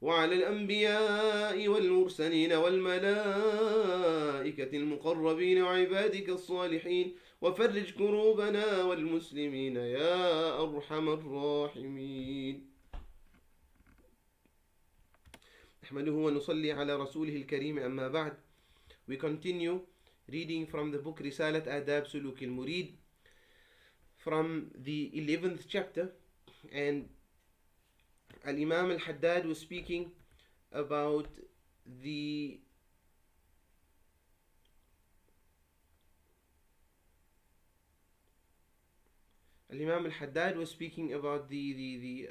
وعلى الأنبياء والمرسلين والملائكة المقربين وعبادك الصالحين وفرج كروبنا والمسلمين يا أرحم الراحمين. نحمده ونصلي على رسوله الكريم. أما بعد. We continue reading from the book رسالة آداب سلوك المريد from the 11th chapter, and Imam al-Haddad was speaking about the Imam al-Haddad was speaking about the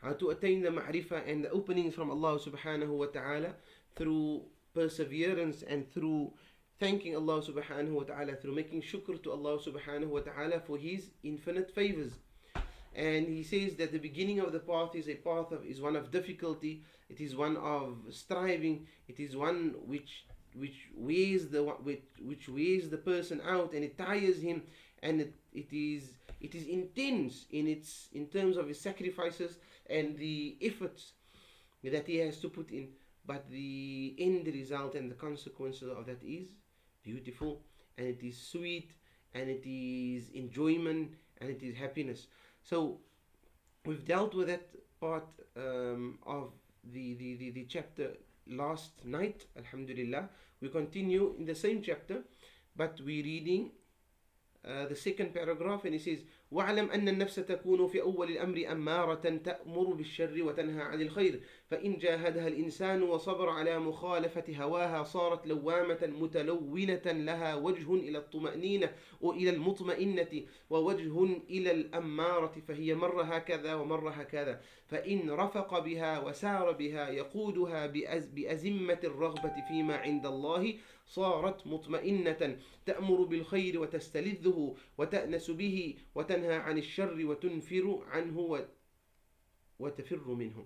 how to attain the ma'rifah and the openings from Allah subhanahu wa ta'ala through perseverance and through thanking Allah subhanahu wa ta'ala, through making shukr to Allah subhanahu wa ta'ala for His infinite favors. And he says that the beginning of the path is one of difficulty. It is one of striving. It is one which weighs the person out, and it tires him, and it is intense in terms of his sacrifices and the efforts that he has to put in. But the end result and the consequences of that is beautiful, and it is sweet, and it is enjoyment, and it is happiness. So we've dealt with that part of the chapter last night, alhamdulillah. We continue in the same chapter, but we're reading the second paragraph, and it says واعلم أن النفس تكون في أول الأمر أمارة تأمر بالشر وتنهى عن الخير فإن جاهدها الإنسان وصبر على مخالفة هواها صارت لوامة متلونة لها وجه إلى الطمأنينة وإلى المطمئنة ووجه إلى الأمارة فهي مرة هكذا ومرة هكذا فإن رفق بها وسار بها يقودها بأزمة الرغبة فيما عند الله صارت مطمئنة تأمر بالخير وتستلذه وتأنس به وتنهى عن الشر وتنفر عنه وتفر منه.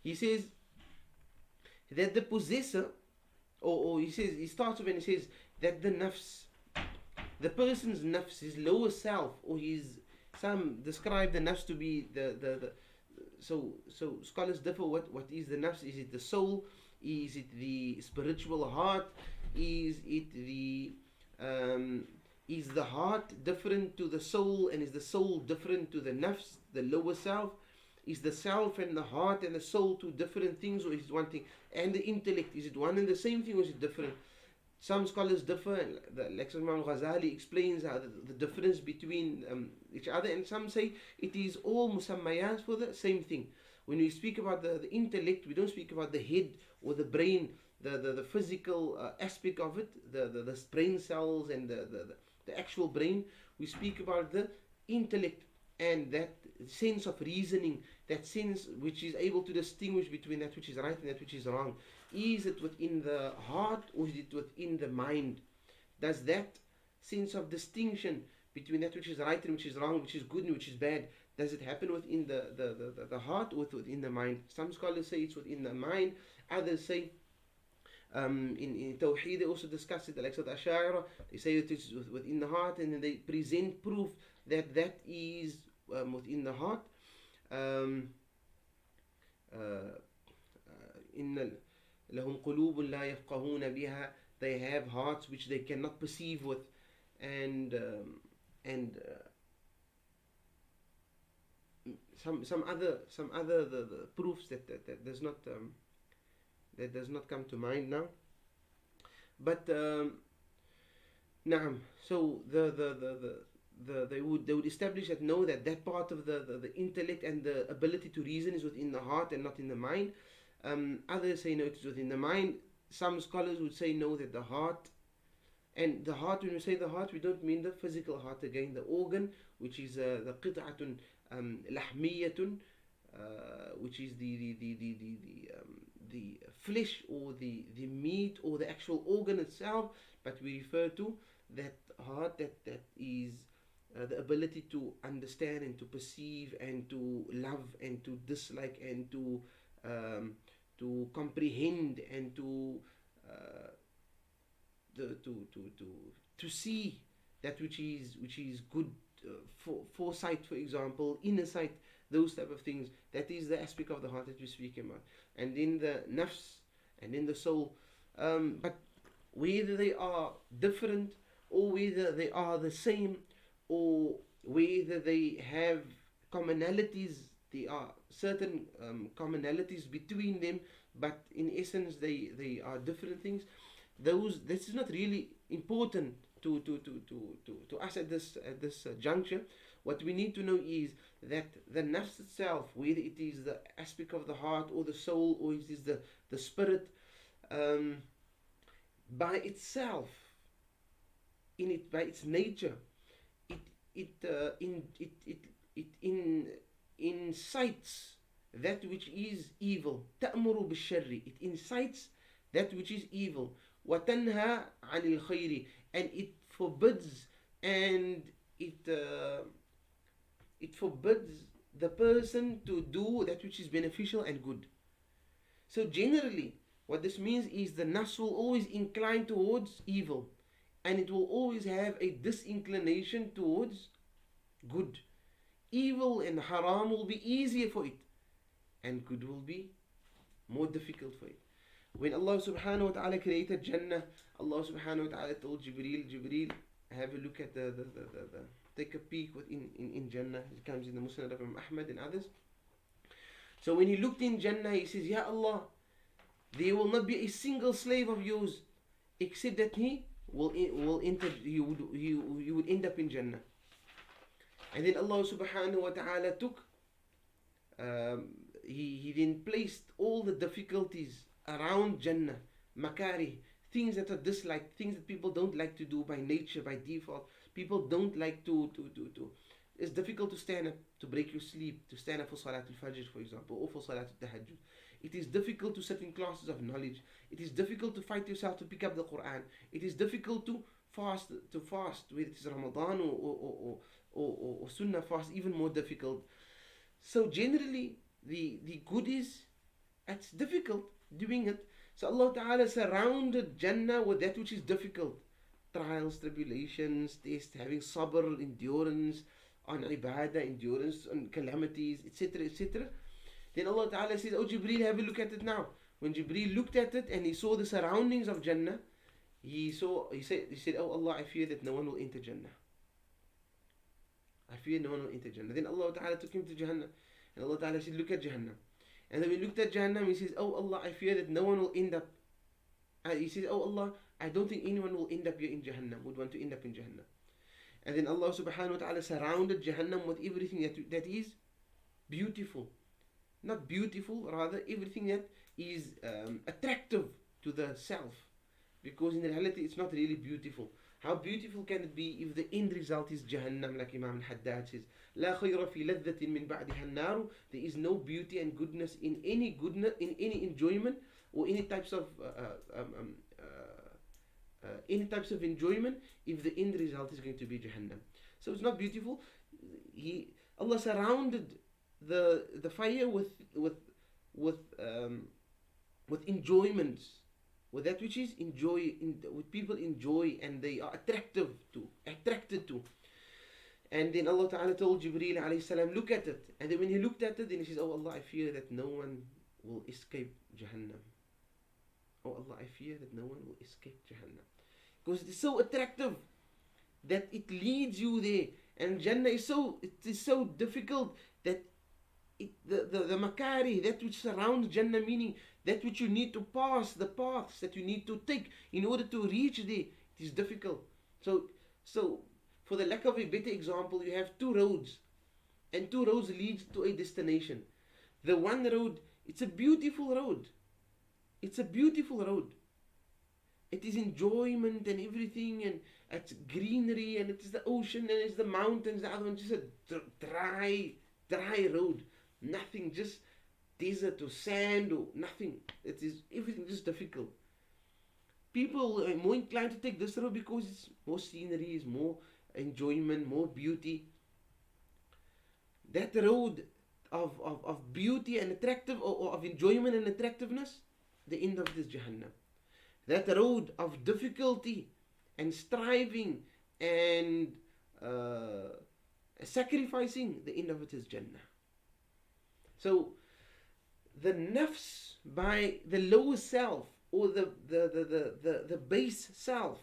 He says that the possessor, or he starts when he says that the nafs, the person's nafs, his lower self, or some describe the nafs to be so scholars differ what is the nafs. Is it the soul? Is it the spiritual heart? Is the heart different to the soul, and is the soul different to the nafs, the lower self? Is the self and the heart and the soul two different things, or is it one thing? And the intellect, is it one and the same thing, or is it different? Some scholars differ, like Imam Ghazali explains how the difference between each other, and some say it is all musammayas for the same thing. When we speak about the intellect, we don't speak about the head or the brain, the physical aspect of it, the brain cells and the actual brain. We speak about the intellect and that sense of reasoning, that sense which is able to distinguish between that which is right and that which is wrong. Is it within the heart, or is it within the mind? Does that sense of distinction between that which is right and which is wrong, which is good and which is bad, does it happen within the heart or within the mind? Some scholars say it's within the mind. Others say in Tawheed they also discuss it, like the Ash'ari, they say it is within the heart, and then they present proof that is within the heart. إن لهم قلوب لا يفقهون بها, they have hearts which they cannot perceive with, and some other the proofs that does not come to mind now. But نعم, so they would establish that that part of the intellect and the ability to reason is within the heart and not in the mind. Others say no, it is within the mind. Some scholars would say no, that the heart, and the heart, when we say the heart, we don't mean the physical heart again, the organ, which is the qit'atun lahmiyatun, which is the flesh or the meat or the actual organ itself, but we refer to that heart that is the ability to understand and to perceive and to love and to dislike and to comprehend and to see that which is good, foresight, for example, inner sight, those type of things. That is the aspect of the heart that we speak about. And then the nafs, and then the soul. But whether they are different, or whether they are the same, or whether they have commonalities, there are certain commonalities between them, but in essence they are different things. This is not really important to us at this juncture. What we need to know is that the nafs itself, whether it is the aspect of the heart or the soul, or it is the spirit, by itself, by its nature, it incites that which is evil. تأمر بالشر. It incites that which is evil. وتنهى عن الخير. And it forbids, and it forbids the person to do that which is beneficial and good. So generally, what this means is the nafs will always incline towards evil, and it will always have a disinclination towards good. Evil and haram will be easier for it, and good will be more difficult for it. When Allah subhanahu wa ta'ala created Jannah, Allah subhanahu wa ta'ala told Jibreel, have a look at the take a peek in Jannah. It comes in the Musnad of Imam Ahmad and others. So when he looked in Jannah, he says, Ya Allah, there will not be a single slave of yours except that he will enter, he would end up in Jannah. And then Allah subhanahu wa ta'ala took, he then placed all the difficulties around Jannah, makari, things that are disliked, things that people don't like to do by nature, by default. People don't like to. It's difficult to stand up, to break your sleep, to stand up for Salatul Fajr, for example, or for Salatul Tahajjud. It is difficult to sit in classes of knowledge. It is difficult to fight yourself to pick up the Quran. It is difficult to fast, whether it is Ramadan or Sunnah fast, even more difficult. So generally, the good is, it's difficult doing it. So Allah Ta'ala surrounded Jannah with that which is difficult. Trials, tribulations, tests, having sabr, endurance on ibadah, endurance on calamities, etc., etc. Then Allah Ta'ala says, oh Jibreel, have a look at it now. When Jibreel looked at it and he saw the surroundings of Jannah, he said, oh Allah, I fear that no one will enter Jannah. I fear no one will enter Jannah. Then Allah Ta'ala took him to Jahannam. And Allah Ta'ala said, look at Jahannam. And then we looked at Jahannam, he says, oh Allah, I fear that no one will end up. He says, oh Allah, I don't think anyone will end up here in Jahannam, would want to end up in Jahannam. And then Allah subhanahu wa ta'ala surrounded Jahannam with everything that is beautiful. Not beautiful, rather everything that is attractive to the self. Because in reality it's not really beautiful. How beautiful can it be if the end result is Jahannam, like Imam Haddad says, لا خير في لذة من بعدها النار. There is no beauty and goodness in any enjoyment, or any types of enjoyment, if the end result is going to be Jahannam. So it's not beautiful. Allah surrounded the fire with enjoyments, with that which is with people enjoy and they are attracted to. And then Allah Ta'ala told Jibreel alayhi salam, look at it. And then when he looked at it, then he says, oh Allah, I fear that no one will escape Jahannam. Oh Allah, I fear that no one will escape Jahannam. Because it is so attractive that it leads you there. And Jannah is so difficult that the makari, that which surrounds Jannah, meaning that which you need to pass, the paths that you need to take in order to reach there, it is difficult. So for the lack of a better example, you have two roads, and two roads lead to a destination. The one road, it's a beautiful road. It's a beautiful road. It is enjoyment and everything, and it's greenery, and it is the ocean, and it's the mountains. The other one just a dry road. Nothing, just desert or sand or nothing. It is everything just difficult. People are more inclined to take this road because it's more scenery, it's more enjoyment, more beauty. That road of beauty and attractive, or of enjoyment and attractiveness, the end of it is Jahannam. That road of difficulty and striving and sacrificing, the end of it is Jannah. So the nafs, by the lower self, or the base self,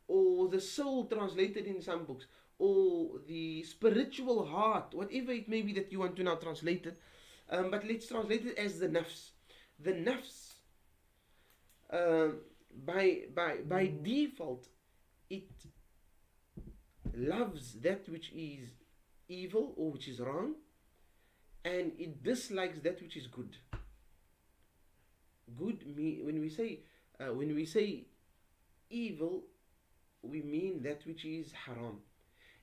or the soul translated in some books, or the spiritual heart, whatever it may be that you want to now translate it, but let's translate it as the nafs. The nafs, uh, by default, it loves that which is evil or which is wrong, and it dislikes that which is good. When we say evil, we mean that which is haram,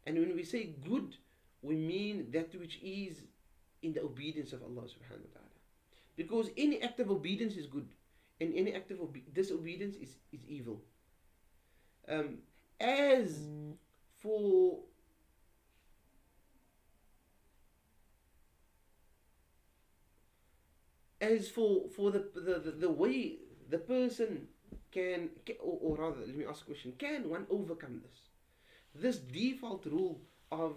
and when we say good, we mean that which is in the obedience of Allah subhanahu wa ta'ala. Because any act of obedience is good, and any act of disobedience is evil. Um, as for the way the person or rather, let me ask a question: can one overcome this default rule of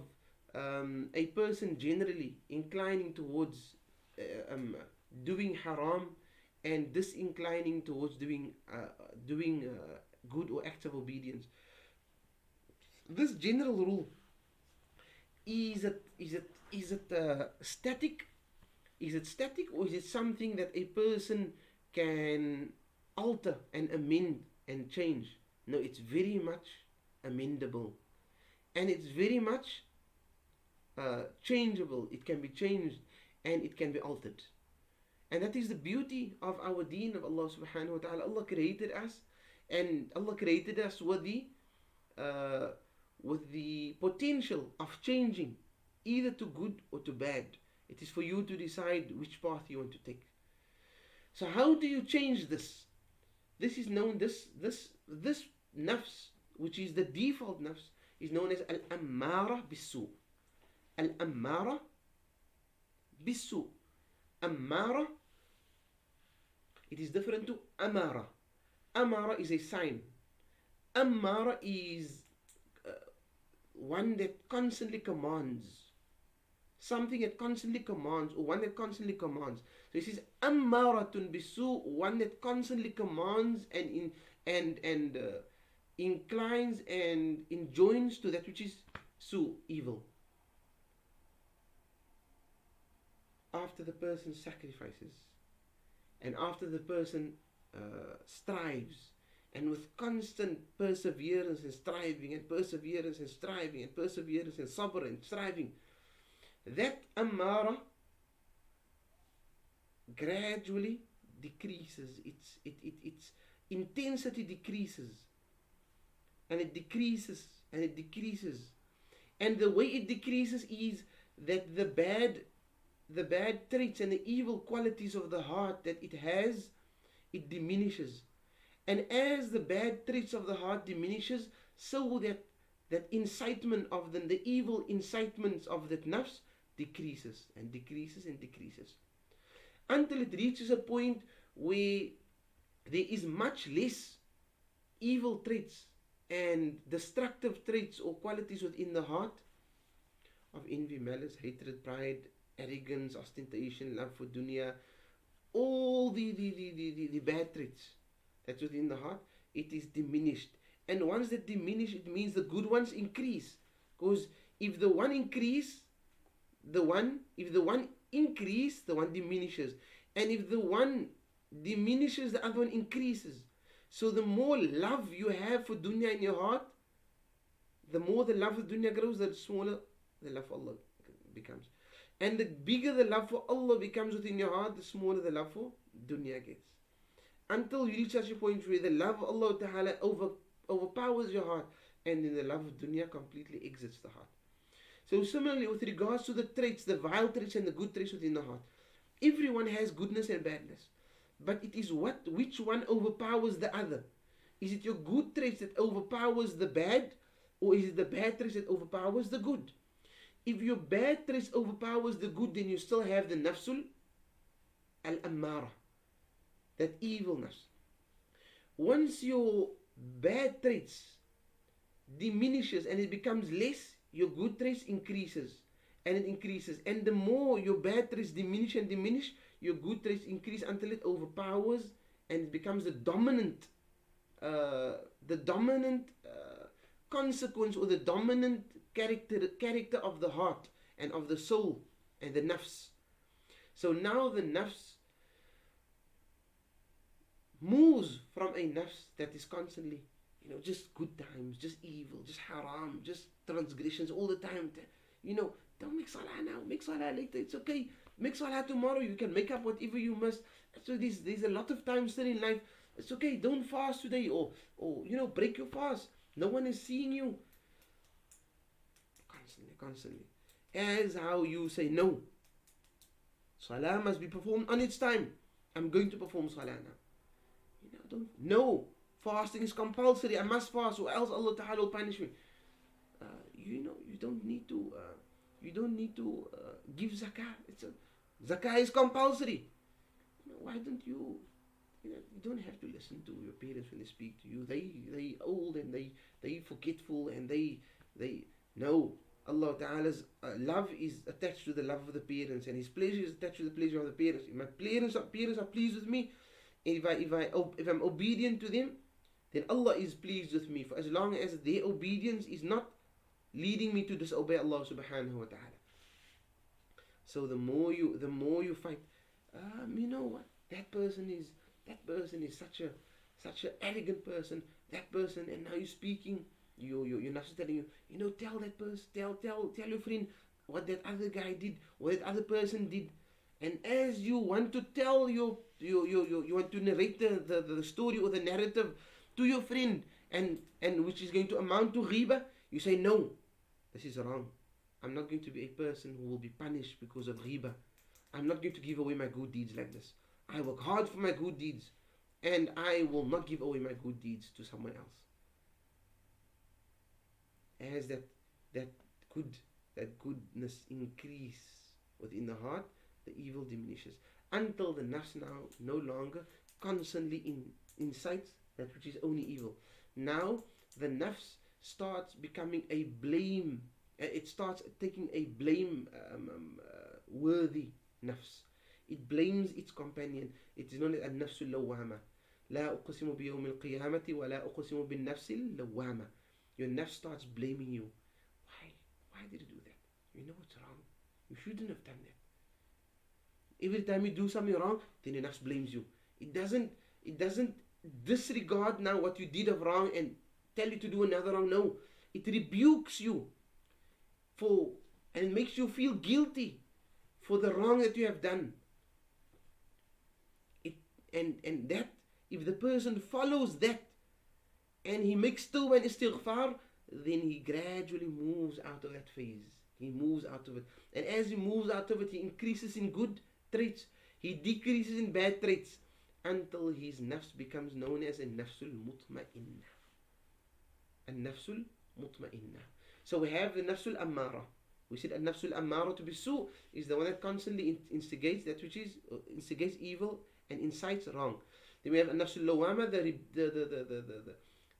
a person generally inclining towards doing haram and disinclining towards doing good or acts of obedience? This general rule, is it static? Is it static, or is it something that a person can alter and amend and change? No, it's very much amendable, and it's very much changeable. It can be changed and it can be altered. And that is the beauty of our deen of Allah subhanahu wa ta'ala. Allah created us, and Allah created us with the potential of changing either to good or to bad. It is for you to decide which path you want to take. So how do you change this? This is known, this nafs, which is the default nafs, is known as al-ammara bis-su. Al-ammara bis-su. Ammara, it is different to amara. Amara is a sign. Ammara is one that constantly commands. Something that constantly commands, or one that constantly commands. So he says ammaratun bisu, one that constantly commands and inclines and enjoins to that which is su, evil. After the person sacrifices, and after the person strives, and with constant perseverance and striving, and perseverance and striving, and perseverance and sabr and striving, that ammara gradually decreases. Its intensity decreases, and it decreases, and it decreases. And the way it decreases is that the bad traits and the evil qualities of the heart that it has, it diminishes. And as the bad traits of the heart diminishes, so that incitement of the evil incitements of that nafs decreases and decreases and decreases, until it reaches a point where there is much less evil traits and destructive traits or qualities within the heart of envy, malice, hatred, pride, arrogance, ostentation, love for dunya, all the bad traits that's within the heart, it is diminished. And once that diminish, it means the good ones increase. Because if the one increase, if the one increase, the one diminishes. And if the one diminishes, the other one increases. So the more love you have for dunya in your heart, the more the love of dunya grows, the smaller the love for Allah becomes. And the bigger the love for Allah becomes within your heart, the smaller the love for dunya gets. Until you reach such a point where the love of Allah Ta'ala overpowers your heart, and then the love of dunya completely exits the heart. So similarly, with regards to the traits, the vile traits and the good traits within the heart, everyone has goodness and badness. But it is which one overpowers the other. Is it your good traits that overpowers the bad, or is it the bad traits that overpowers the good? If your bad traits overpowers the good, then you still have the nafsul al-ammara, that evil nafs. Once your bad traits diminishes and it becomes less, your good traits increases. and it increases. And the more your bad traits diminish and diminish, your good traits increase until it overpowers and it becomes the dominant consequence, or the dominant character of the heart and of the soul and the nafs. So now the nafs moves from a nafs that is constantly, just good times, just evil, just haram, just transgressions all the time. Don't make salah now, make salah later, it's okay. Make salah tomorrow, you can make up whatever you must. So there's a lot of time still in life. It's okay, don't fast today, or break your fast. No one is seeing you. Constantly. As how you say, no, salah must be performed on its time. I'm going to perform salah now. No, fasting is compulsory. I must fast, or else Allah Ta'ala will punish me. You don't need to give zakah. Zakah is compulsory. Why don't you? You don't have to listen to your parents when they speak to you. They old and they forgetful, and they no. Allah Ta'ala's love is attached to the love of the parents, and His pleasure is attached to the pleasure of the parents. If my parents are pleased with me, if I'm obedient to them, then Allah is pleased with me, for as long as their obedience is not leading me to disobey Allah Subhanahu wa Ta'ala. So the more you fight, you know what? That person is such an arrogant person. That person, and now you're speaking. You're not telling you. Tell that person. Tell your friend what that other guy did, what that other person did. And as you want to tell you want to narrate the story or the narrative to your friend, and which is going to amount to ghiba, you say, no, this is wrong. I'm not going to be a person who will be punished because of ghiba. I'm not going to give away my good deeds like this. I work hard for my good deeds, and I will not give away my good deeds to someone else. As that goodness increase within the heart, the evil diminishes, until the nafs now no longer constantly incites that which is only evil. Now the nafs starts becoming a blame. It starts taking a blame worthy nafs. It blames its companion. It is known as النفس اللوامة. لا أقسم بيوم القيامة ولا أقسم بالنفس اللوامة. Your nafs starts blaming you. Why did you do that? You know it's wrong. You shouldn't have done that. Every time you do something wrong, then your nafs blames you. It doesn't disregard now what you did of wrong and tell you to do another wrong. No, it rebukes you and makes you feel guilty for the wrong that you have done. And that, if the person follows that and he makes tawbah and istighfar, then he gradually moves out of that phase. He moves out of it. And as he moves out of it, he increases in good traits. He decreases in bad traits, until his nafs becomes known as a nafsul mutma'innah. A nafsul mutma'innah. So we have the nafsul ammara. We said a nafsul ammara to be su is the one that constantly instigates that which is instigates evil and incites wrong. Then we have a nafsul lawama,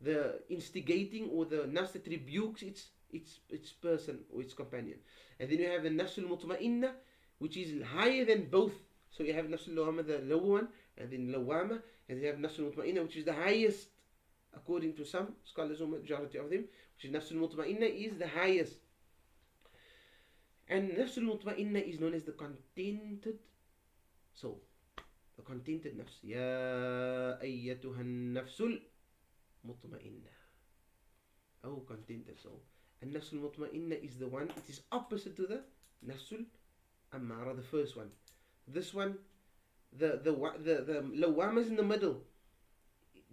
the instigating, or the nafs that rebukes its person or its companion. And then you have the nafsul mutma'innah, which is higher than both. So you have nafsul lawama, the lower one, and then lawama, and you have nafsul mutma'innah, which is the highest, according to some scholars, or majority of them, which is nafsul mutma'innah is the highest. And nafsul mutma'innah is known as the contented soul. The contented nafs. Ya ayyatuhan nafsul mutma'innah. Oh, contented soul. And nafsul mutma'innah is the one, it is opposite to the nafsul ammara, the first one. This one, the lawama is in the middle.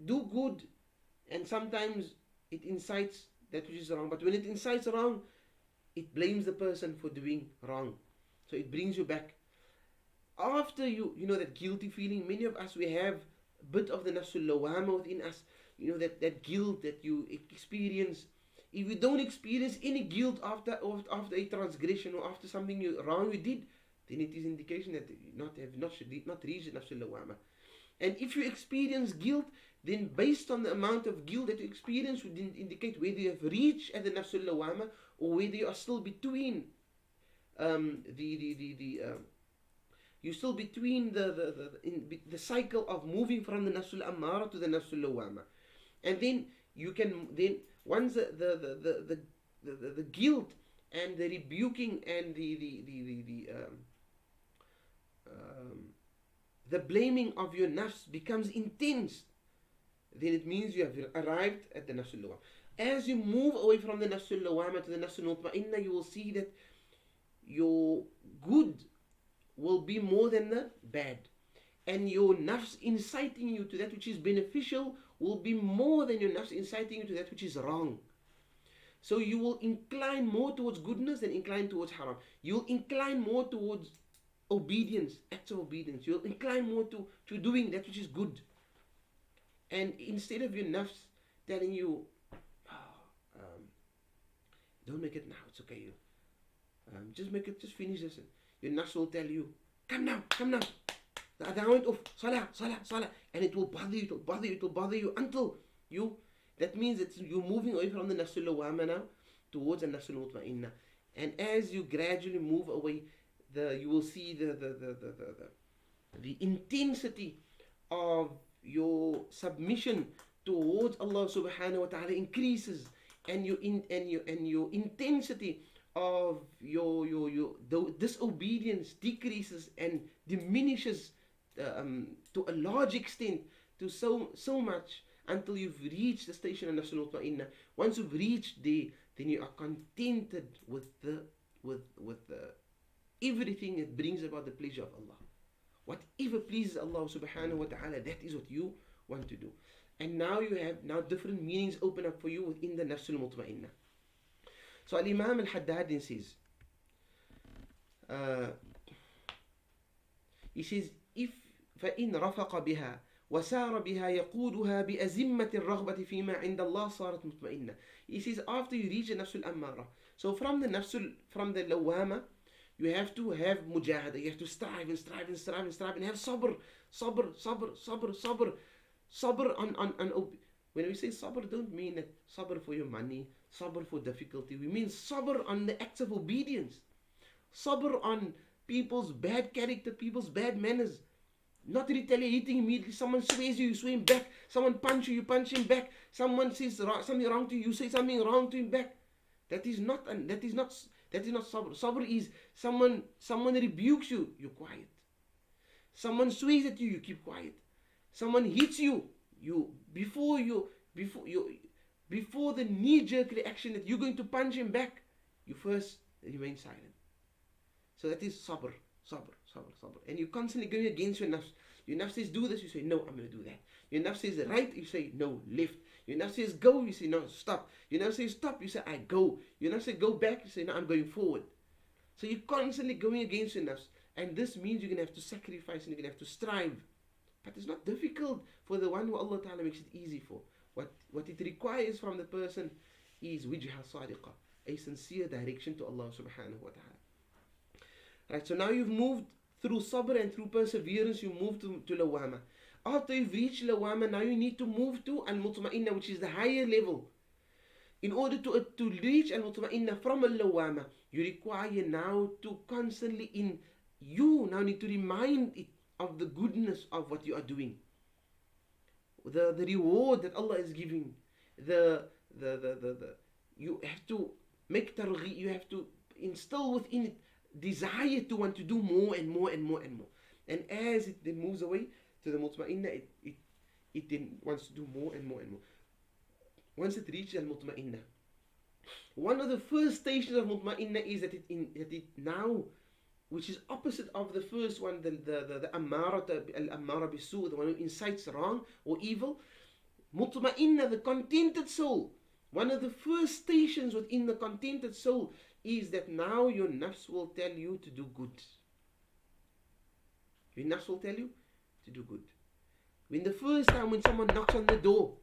Do good, and sometimes it incites that which is wrong. But when it incites wrong, it blames the person for doing wrong. So it brings you back. After you know that guilty feeling, many of us, we have a bit of the nafsul lawama within us. You know, that guilt that you experience. If you don't experience any guilt after a transgression or after something wrong you did, then it is indication that you did not reach the nafsul lawama. And if you experience guilt, then based on the amount of guilt that you experience would indicate whether you have reached at the nafsul lawama or whether you are still between you're still between the cycle of moving from the nafsul ammara to the nafsul lawama. And then you can, then once the guilt and the rebuking and the blaming of your nafs becomes intense, then it means you have arrived at the nafsul lawama. As you move away from the nafsul lawama to the nafsul mutma'inna, you will see that your good will be more than the bad, and your nafs inciting you to that which is beneficial will be more than your nafs inciting you to that which is wrong. So you will incline more towards goodness than incline towards haram. You'll incline more towards obedience, acts of obedience. You'll incline more to doing that which is good. And instead of your nafs telling you, don't make it now, it's okay, just make it, just finish this. Your nafs will tell you, come now. The adhan went off, salah. And it will bother you until you, that means that you're moving away from the nafsul lawama now towards the nafsul mutma'inna. And as you gradually move away, you will see the intensity of your submission towards Allah subhanahu wa ta'ala increases, and your intensity of your disobedience decreases and diminishes to a large extent, to so much, until you've reached the station of nafsul mutma'inna. Once you've reached there, then you are contented with everything that brings about the pleasure of Allah. Whatever pleases Allah subhanahu wa ta'ala, that is what you want to do. And now you have different meanings open up for you within the nafsul mutma'inna. So Imam Haddad says, he says, if فإن رفق بها وسار بها يقودها بأزمة الرغبة فيما عند الله صارت مطمئنة. He says, after you reach the nafsul ammara, so from the lawama, you have to have mujahada, you have to strive and have sabr on. When we say sabr, don't mean that sabr for your money, sabr for difficulty. We mean sabr on the acts of obedience, sabr on people's bad character, people's bad manners. Not retaliating immediately. Someone swears you sway him back. Someone punch you punch him back. Someone says something wrong to you say something wrong to him back. That is not sabr. Sabr is someone rebukes you, you're quiet. Someone swears at you, you keep quiet. Someone hits you, before the knee-jerk reaction that you're going to punch him back, you first remain silent. So that is sabr. And you're constantly going against your nafs. Your nafs says do this, you say no, I'm going to do that. Your nafs says right, you say no, left. Your nafs says go, you say no, stop. Your nafs says stop, you say I go. Your nafs says go back, you say no, I'm going forward. So you're constantly going against your nafs. And this means you're going to have to sacrifice and you're going to have to strive. But it's not difficult for the one who Allah Ta'ala makes it easy for. What it requires from the person is wijha sadiqa, a sincere direction to Allah subhanahu wa ta'ala. Right, so now you've moved through sabr and through perseverance, you move to lawama. After you've reached lawama, now you need to move to al-mutma'inna, which is the higher level. In order to reach al-mutma'inna from al-lawama, you require now to constantly you now need to remind it of the goodness of what you are doing, the reward that Allah is giving, you have to make targhi, you have to instill within it desire to want to do more and more. And as it then moves away to the mutma'inna, it then wants to do more and more. Once it reaches al-mutma'inna, one of the first stations of mutma'inna is that it now, which is opposite of the first one, the al-ammara bisu, the one who incites wrong or evil. Mutma'inna, the contented soul, one of the first stations within the contented soul is that now your nafs will tell you to do good. Your nafs will tell you to do good. When the first time when someone knocks on the door,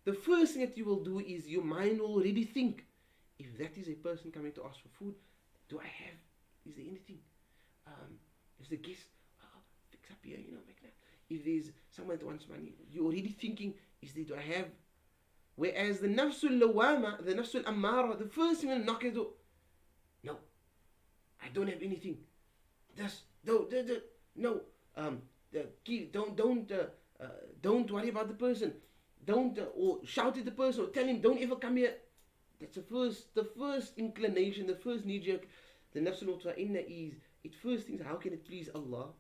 the first thing that you will do is your mind will already think, if that is a person coming to ask for food, is there anything? Is the guest, fix up here, make that. If there's someone that wants money, you're already thinking, do I have? Whereas the nafsul lawama, the nafsul ammara, the first thing when you knock at the door, no, I don't have anything. This, no, don't worry about the person. Don't, or shout at the person, or tell him, don't ever come here. That's the first inclination, the first knee jerk. The nafs al-mutma'inna is, it first thinks, how can it please Allah?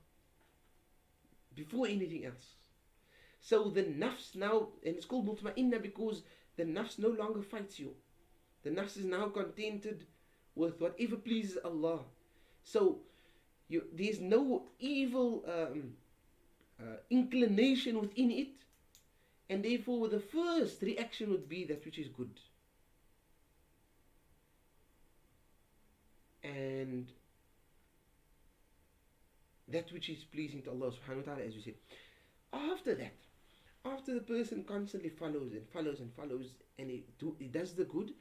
Before anything else. So the nafs now, and it's called mutma'inna because the nafs no longer fights you. The nafs is now contented with whatever pleases Allah. So there's no evil inclination within it, and therefore the first reaction would be that which is good. And that which is pleasing to Allah subhanahu wa ta'ala, as we said. After that, after the person constantly follows and follows and follows, and it does the good,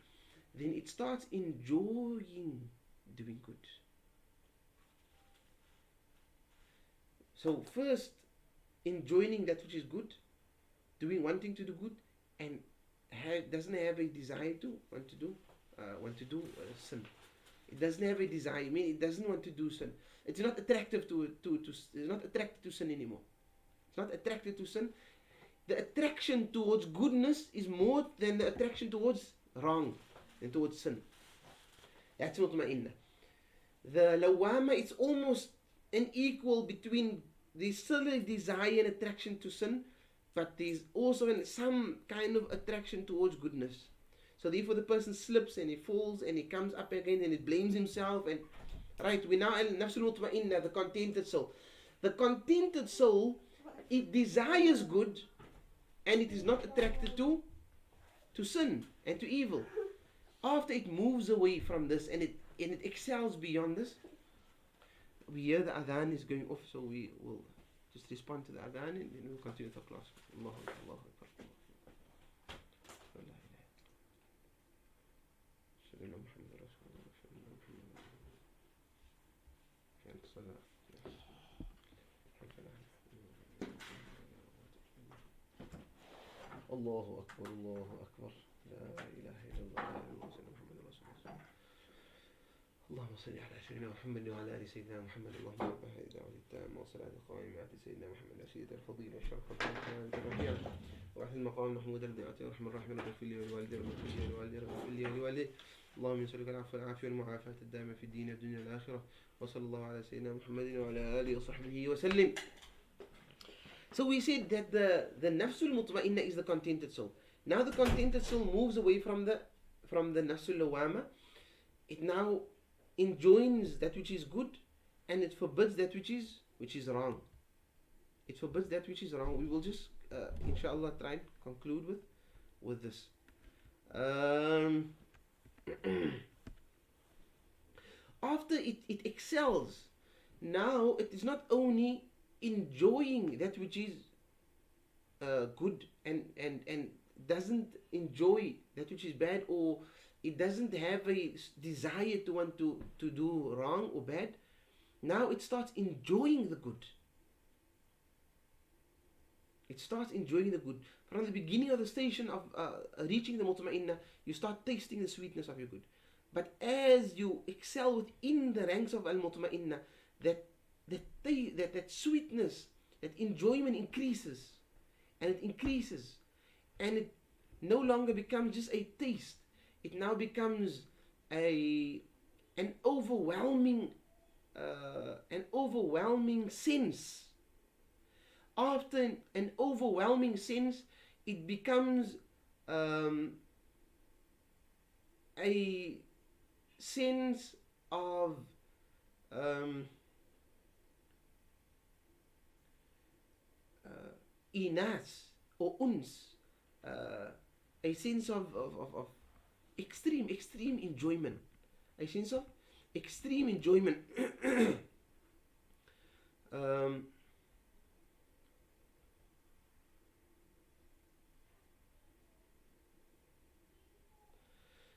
then it starts enjoying doing good. So first, enjoying that which is good, wanting to do good, and doesn't have a desire to want to do sin. It doesn't have a desire. I mean, it doesn't want to do sin. It's not attractive it's not attracted to sin anymore. It's not attracted to sin. The attraction towards goodness is more than the attraction towards wrong and towards sin. That's mutma'inna. The lawama, it's almost an equal between the still a desire and attraction to sin, but there's also some kind of attraction towards goodness. So therefore the person slips and he falls and he comes up again and he blames himself, and right, we now nafsul mutma'inna, the contented soul. The contented soul, it desires good and it is not attracted to sin and to evil. After it moves away from this and it excels beyond this, we hear the adhan is going off, so we will just respond to the adhan and then we'll continue the class. Allahu Akbar, Allahu Akbar. Allahu Akbar, Allahu Akbar. La ilaha illallah, Muhammad Rasulullah. اللهم صل على سيدنا محمد وعلى ال سيدنا محمد. اللهم رب هذه الدعوه التامه والصلاه القائمه على سيدنا محمد سيد الفضيله والشرف والكرامه واحد المقام محمود الذي اعطيه الرحمن الرحيم. رب اغفر لي ولوالدي رب اغفر لي ولوالدي رب اغفر لي ولوالدي. اللهم نسألك العفو والعافية والمعافاة الدائمة في الدين والدنيا والآخرة. وصلى الله على سيدنا محمد وعلى آله وصحبه وسلم. So we said that the nafsul mutma'inna is the contented soul. Now the contented soul moves away from the nafsul lawama. It now enjoins that which is good and it forbids that which is wrong. It forbids that which is wrong. We will just inshallah try and conclude with this. After it excels, now it is not only enjoying that which is good and doesn't enjoy that which is bad, or it doesn't have a desire to want to do wrong or bad. Now it starts enjoying the good. It starts enjoying the good. From the beginning of the station of reaching the mutma'inna, you start tasting the sweetness of your good. But as you excel within the ranks of al-mutma'inna, that sweetness, that enjoyment increases, and it increases, and it no longer becomes just a taste. It now becomes an overwhelming sense. After an overwhelming sense, it becomes a sense of inas or uns, a sense of extreme enjoyment, a sense of extreme enjoyment.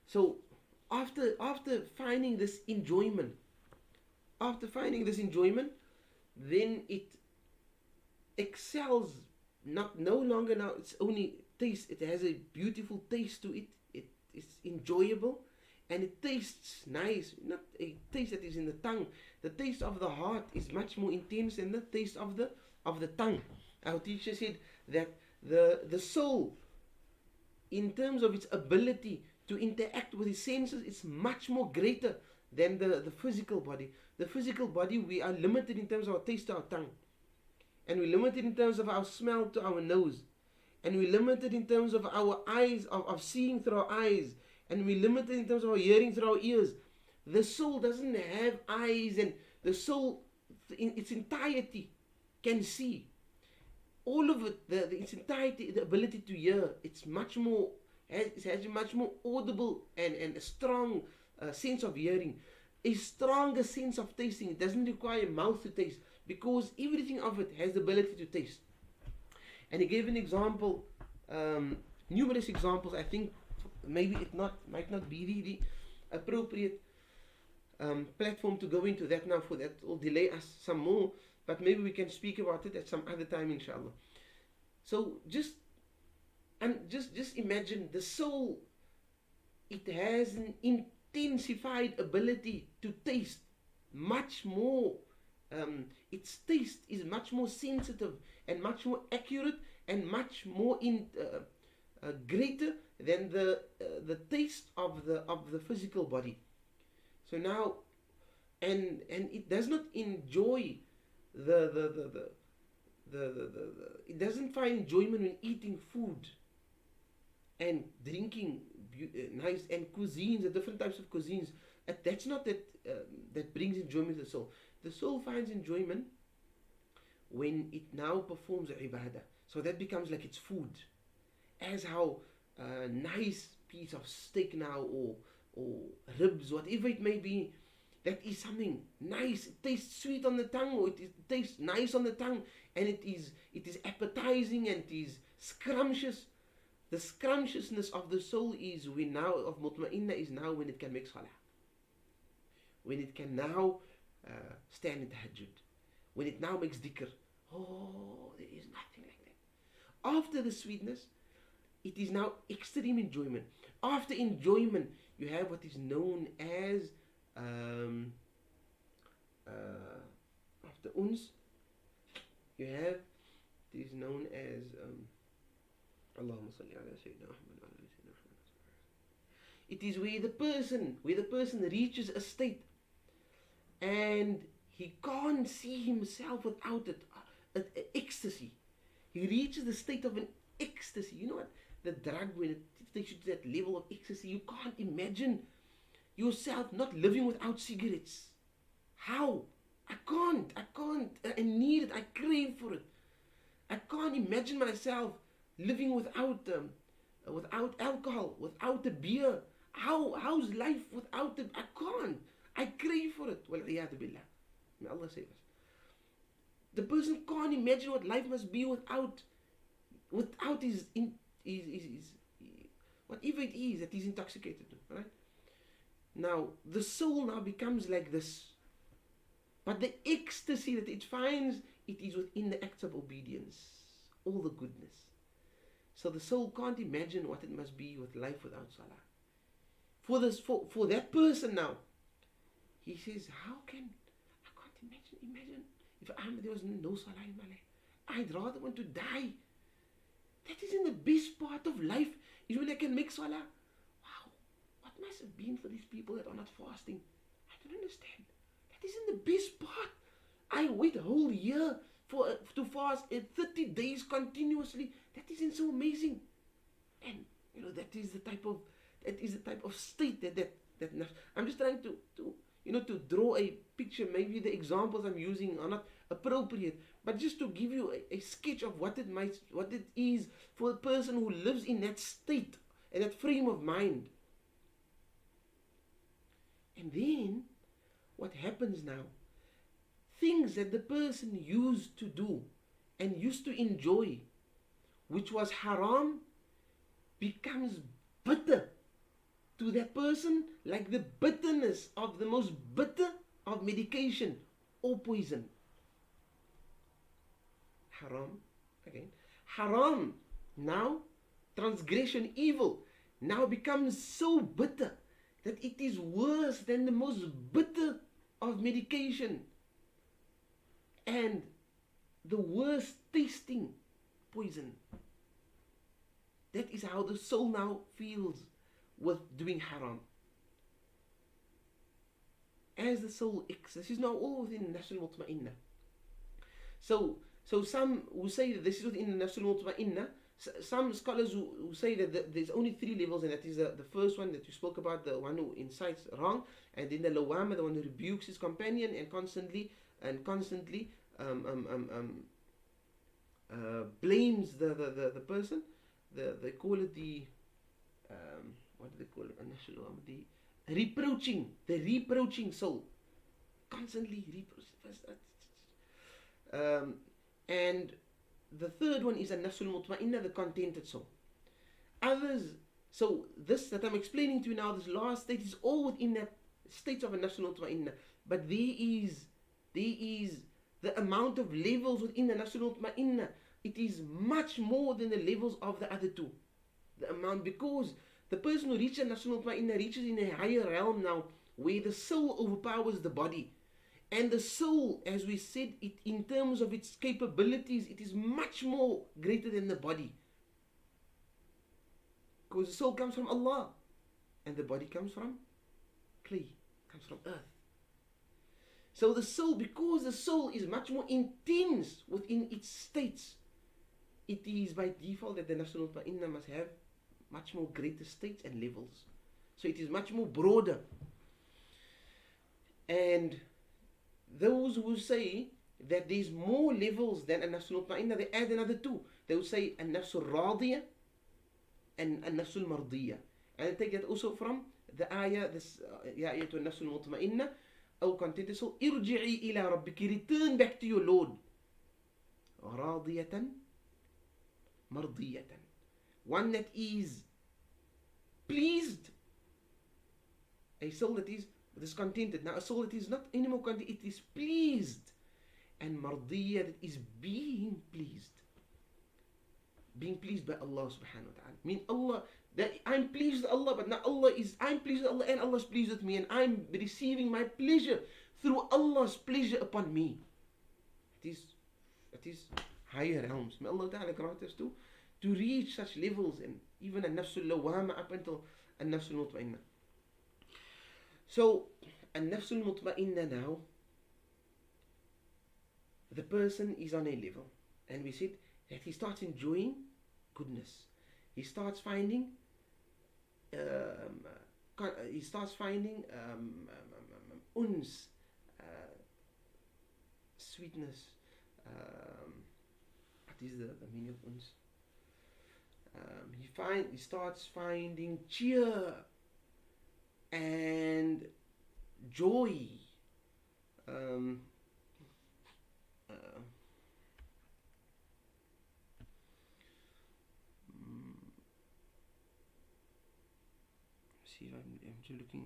So after finding this enjoyment, then it excels. No longer now it's only taste. It has a beautiful taste to it. It's enjoyable, and it tastes nice. Not a taste that is in the tongue. The taste of the heart is much more intense than the taste of the tongue. Our teacher said that the soul, in terms of its ability to interact with its senses, is much more greater than the physical body. The physical body, we are limited in terms of our taste to our tongue, and we're limited in terms of our smell to our nose, and we're limited in terms of our eyes, of seeing through our eyes, and we're limited in terms of our hearing through our ears. The soul doesn't have eyes, and the soul in its entirety can see. All of it, its entirety, the ability to hear, it's much more, it has a much more audible and a strong sense of hearing, a stronger sense of tasting. It doesn't require mouth to taste, because everything of it has the ability to taste. And he gave an example, numerous examples. I think maybe might not be the appropriate platform to go into that now, for that will delay us some more, but maybe we can speak about it at some other time, inshallah. So just imagine the soul. It has an intensified ability to taste much more. Its taste is much more sensitive and much more accurate and much more greater than the taste of the physical body. So now, and it does not enjoy it doesn't find enjoyment when eating food and drinking nice and cuisines, the different types of cuisines. That's not that brings enjoyment to the soul. The soul finds enjoyment when it now performs ibadah. So that becomes like its food. As how a nice piece of steak now, or ribs, whatever it may be, that is something nice. It tastes sweet on the tongue, or it tastes nice on the tongue, and it is appetizing, and it is scrumptious. The scrumptiousness of the soul is when now, of mutma'inna, is now when it can make salah. When it can now stand in tahajjud. When it now makes dhikr. Oh, there is nothing like that. After the sweetness, it is now extreme enjoyment. After enjoyment, you have what is known as after uns, you have, it is known as Allahumma salli ala Sayyidina Muhammad wa ala Sayyidina Muhammad. It is where the person reaches a state and he can't see himself without it, ecstasy. He reaches the state of an ecstasy. You know what? The drug, when it takes you to that level of ecstasy, you can't imagine yourself not living without cigarettes. How? I can't. I need it. I crave for it. I can't imagine myself living without alcohol, without a beer. How's life without it? I can't. I crave for it. Wal-iyadu billah. May Allah save us. The person can't imagine what life must be without his whatever it is that he's intoxicated to, right? Now, the soul now becomes like this. But the ecstasy that it finds, it is within the acts of obedience. All the goodness. So the soul can't imagine what it must be with life without salah. For that person now, he says, I can't imagine if there was no salah in my life. I'd rather want to die. That is in the best part of life, is when I can make salah. Wow, what must have been for these people that are not fasting? I don't understand. That is in the best part. I wait a whole year to fast 30 days continuously. That isn't so amazing. And that is the type of state that I'm just trying to draw a picture. Maybe the examples I'm using are not appropriate, but just to give you a sketch of what it is for a person who lives in that state and that frame of mind. And then what happens now? Things that the person used to do and used to enjoy, which was haram, becomes bitter to that person, like the bitterness of the most bitter of medication or poison. Haram, again. Haram, now, transgression, evil, now becomes so bitter that it is worse than the most bitter of medication and the worst tasting poison. That is how the soul now feels with doing haram. As the soul this is now all within Nafs al-Mutma'inna. So some who say that this is within Nafs al-Mutma'inna, some scholars who say that there's only 3 levels, and that is the first one that you spoke about, the one who incites wrong, and then the lawama, the one who rebukes his companion and constantly blames the person. They call it the what do they call it? The reproaching soul, constantly reproaching. And the third one is a nafsul mutma'inna, the contented soul. Others, so this that I'm explaining to you now, this last state is all within that state of a nafsul mutma'inna. But there is the amount of levels within the nafsul mutma'inna. It is much more than the levels of the other two. The amount, because the person who reaches nafsul mutma'inna reaches in a higher realm now, where the soul overpowers the body. And the soul, as we said, it in terms of its capabilities, it is much more greater than the body. Because the soul comes from Allah, and the body comes from clay, comes from earth. So the soul, because the soul is much more intense within its states, it is by default that the nafsul mutma'inna must have much more greater states and levels. So it is much more broader. And those who say that there's more levels than a nafsul mutma'inna, they add another 2. They would say a nafsul radiyah and a nafsul mardiyah. And I take that also from the ayah, this ya ayatu nafsul mutma'inna, or contented soul, irji'i ila rabbiki, return back to your Lord. Radiyatan mardiyatan, one that is pleased, a soul that is discontented. Now a soul that is not anymore content, it is pleased, and mardiyah, that is being pleased by Allah subhanahu wa ta'ala. Mean Allah, that I'm pleased with Allah, but now I'm pleased with Allah and Allah is pleased with me, and I'm receiving my pleasure through Allah's pleasure upon me. It is higher realms. May Allah ta'ala grant us to reach such levels, and even a nafsul lawama up until a nafsul mutma'inna. So, a nafsul mutma'inna now, the person is on a level, and we said that he starts enjoying goodness. He starts finding uns, sweetness. What is the meaning of uns? He starts finding cheer and joy. See, I'm just looking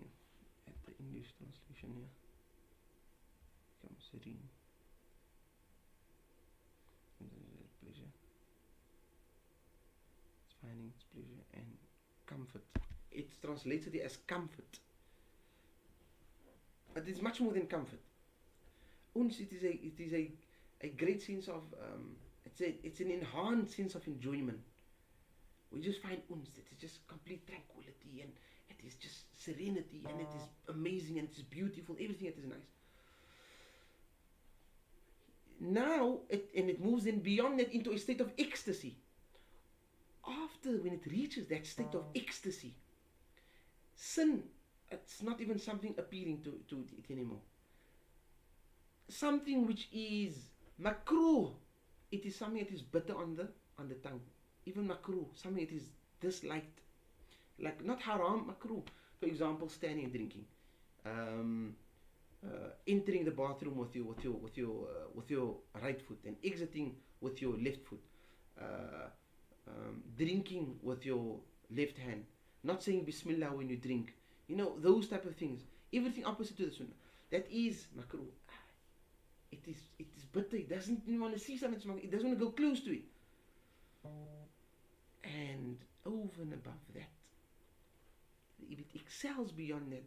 at the English translation here. Come, serene. Pleasure. It's finding its pleasure and comfort. It's translated here as comfort. But it's much more than comfort. Uns, it is a great sense of it's an enhanced sense of enjoyment. We just find uns, it is just complete tranquility, and it is just serenity, and it is amazing, and it is beautiful, everything that is nice. Now it moves in beyond that into a state of ecstasy. After, when it reaches that state of ecstasy, sin, it's not even something appealing to it anymore. Something which is makruh, it is something that is bitter on the tongue. Even makruh, something that is disliked, like not haram, makruh. For example, standing and drinking, entering the bathroom with your right foot and exiting with your left foot, drinking with your left hand, not saying Bismillah when you drink. Those type of things. Everything opposite to the sunnah. That is makruh. It is bitter. It doesn't even want to see something. It doesn't want to go close to it. And over and above that, if it excels beyond that,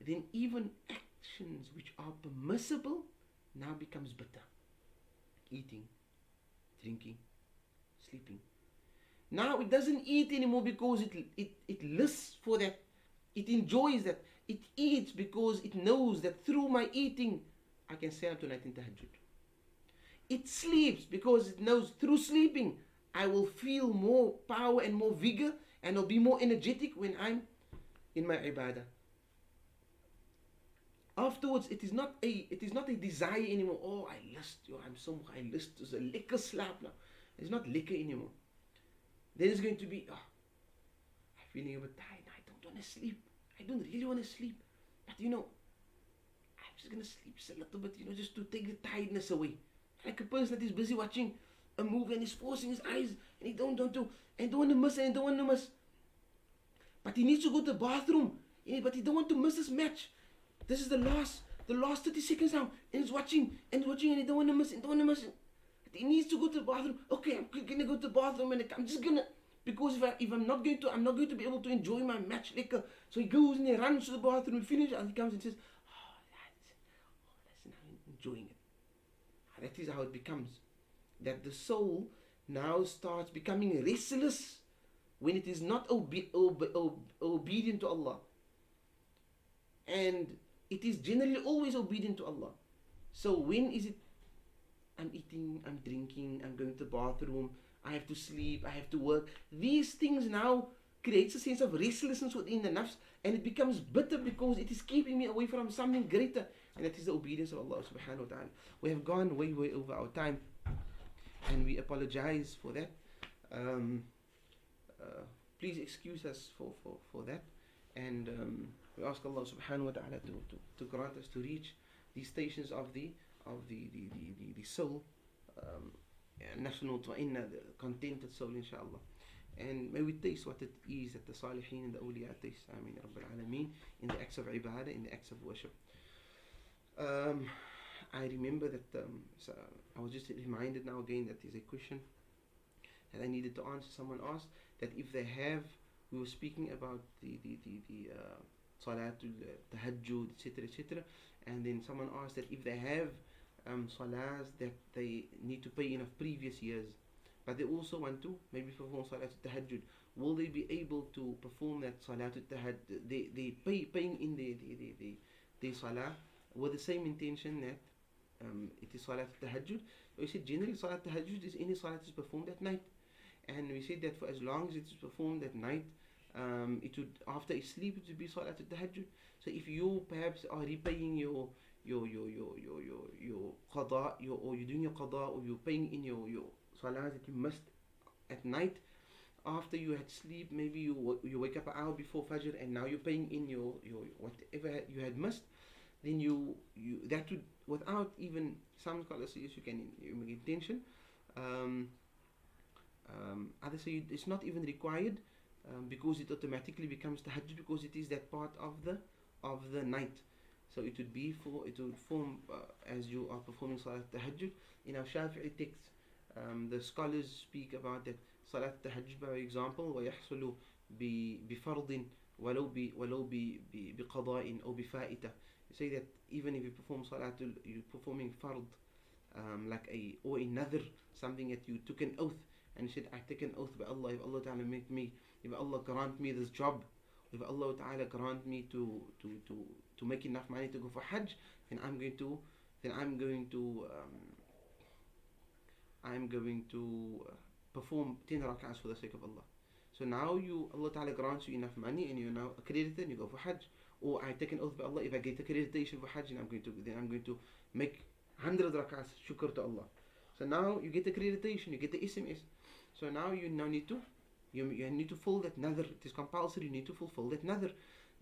then even actions which are permissible now becomes bitter. Eating, drinking, sleeping. Now it doesn't eat anymore because it lusts for that. It enjoys that. It eats because it knows that through my eating, I can stay up tonight in tahajjud. It sleeps because it knows through sleeping, I will feel more power and more vigor and I'll be more energetic when I'm in my ibadah. Afterwards, it is not a desire anymore. Oh, I lust, I lust. It's a lekker slap now. It's not liquor anymore. Then it's going to be, I'm feeling a bit tired. I don't want to sleep. I don't really want to sleep. But I'm just going to sleep just a little bit, just to take the tiredness away. Like a person that is busy watching a movie and is forcing his eyes and he don't want to miss. But he needs to go to the bathroom. But he don't want to miss this match. This is the last 30 seconds now. And he's watching and he don't want to miss it. He needs to go to the bathroom. Okay, I'm gonna go to the bathroom and I'm just gonna, because if I'm not going to be able to enjoy my match liquor. So he goes and he runs to the bathroom, he finishes, and he comes and says, that's now enjoying it. That is how it becomes. That the soul now starts becoming restless when it is not obedient to Allah. And it is generally always obedient to Allah. So when is it, I'm eating, I'm drinking, I'm going to the bathroom, I have to sleep, I have to work. These things now creates a sense of restlessness within the nafs, and it becomes bitter because it is keeping me away from something greater, and that is the obedience of Allah subhanahu wa ta'ala. We have gone way over our time, and we apologize for that. Please excuse us for that, and we ask Allah subhanahu wa ta'ala to grant us to reach these stations of the soul, national mutma'inna, the contented soul, inshallah. And may we taste what it is that the Salihin and the Awliya taste. Ameen Rabbil Alameen. In the acts of ibadah, in the acts of worship. I remember that so I was just reminded now again that there's a question that I needed to answer. Someone asked that if they have, we were speaking about the Salatul Tahajjud, etc., and then someone asked that if they have salahs that they need to pay in of previous years, but they also want to maybe perform Salatul Tahajjud, will they be able to perform that Salatul Tahajjud? They paying in the salah with the same intention that it is Salatul Tahajjud. We said generally Salatul Tahajjud is any salah that is performed at night, and we said that for as long as it is performed at night, it would, after a sleep, it would be Salatul Tahajjud. So if you perhaps are repaying your qada, or you're doing your qada, or you're paying in your salahs that you missed at night, after you had sleep, maybe you wake up an hour before Fajr, and now you're paying in your whatever you had missed, then you that would, without even, some scholars say yes, you can make intention. Others say it's not even required, because it automatically becomes tahajjud, because it is that part of the night. So it would form as you are performing salat tahajjud. In our Shafi'i text, the scholars speak about that salat tahajjud, by example, ويحصل بفرض ولو بقضاء أو بفائتة. You say that even if you perform salatul, you're performing fard, like or another, something that you took an oath, and you said, I take an oath by Allah, if Allah Ta'ala make me, if Allah grant me this job, if Allah Ta'ala grant me to make enough money to go for Hajj, then I'm going to perform 10 rak'ahs for the sake of Allah. So now Allah Ta'ala grants you enough money, and you're now accredited, and you go for Hajj. Or I take an oath by Allah, if I get accreditation for Hajj, then I'm going to make 100 rak'ahs shukr to Allah. So now you get accreditation, you get the SMS. So now you need to fulfill that nadhr. It is compulsory, you need to fulfill that nadhr.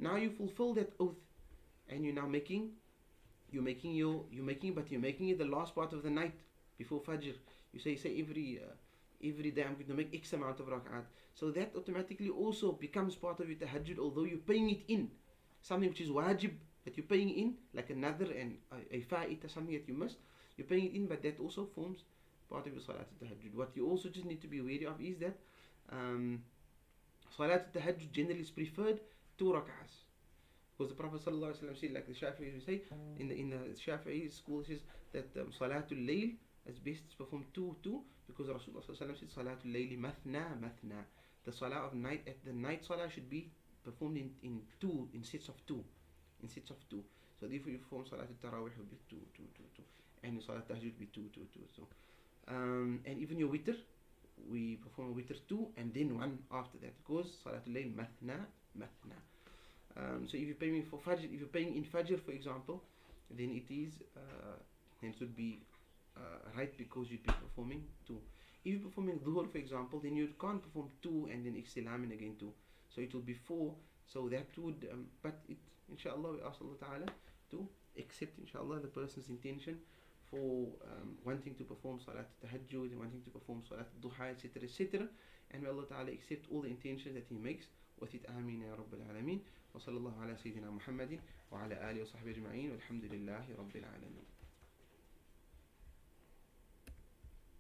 Now you fulfill that oath, and you're now making it the last part of the night before Fajr. You say every day I'm going to make X amount of rak'at. So that automatically also becomes part of your tahajjud, although you're paying it in. Something which is wajib that you're paying in, like a nadhr and a fa'ita, something that you missed, you're paying it in, but that also forms part of your salat al-tahajjud. What you also just need to be wary of is that salat al-tahajjud generally is preferred 2 rak'ahs. Because the Prophet ﷺ said, like the Shafi'is will say, in the Shafi'i school says that Salatul Layl is best performed 2, because Rasulullah ﷺ said Salatul Layli mathna. The Salah of night, the night Salah should be performed in sets of 2. So therefore you perform Salatul Tarawih will be 2, and the Salat Tahajjud will be 2. So, and even your witr, we perform a witr 2 and then 1 after that, because Salatul Layl mathna. So if you're paying for Fajr, if you're paying in Fajr, for example, then it would be right, because you'd be performing 2. If you're performing Dhuhr, for example, then you can't perform 2 and then Iqtilam and again 2. So it will be 4. So that would, but it, inshallah, we ask Allah Ta'ala to accept, inshallah, the person's intention for wanting to perform Salat Tahajjud and wanting to perform Salat Duha, etc. And may Allah Ta'ala accept all the intentions that he makes with it. Ameen ya Rabbil Alameen. Wa sallallahu ala Sayyidina Muhammadin wa ala alihi wa sahbihi ajma'in. Walhamdulillahi Rabbil Alameen.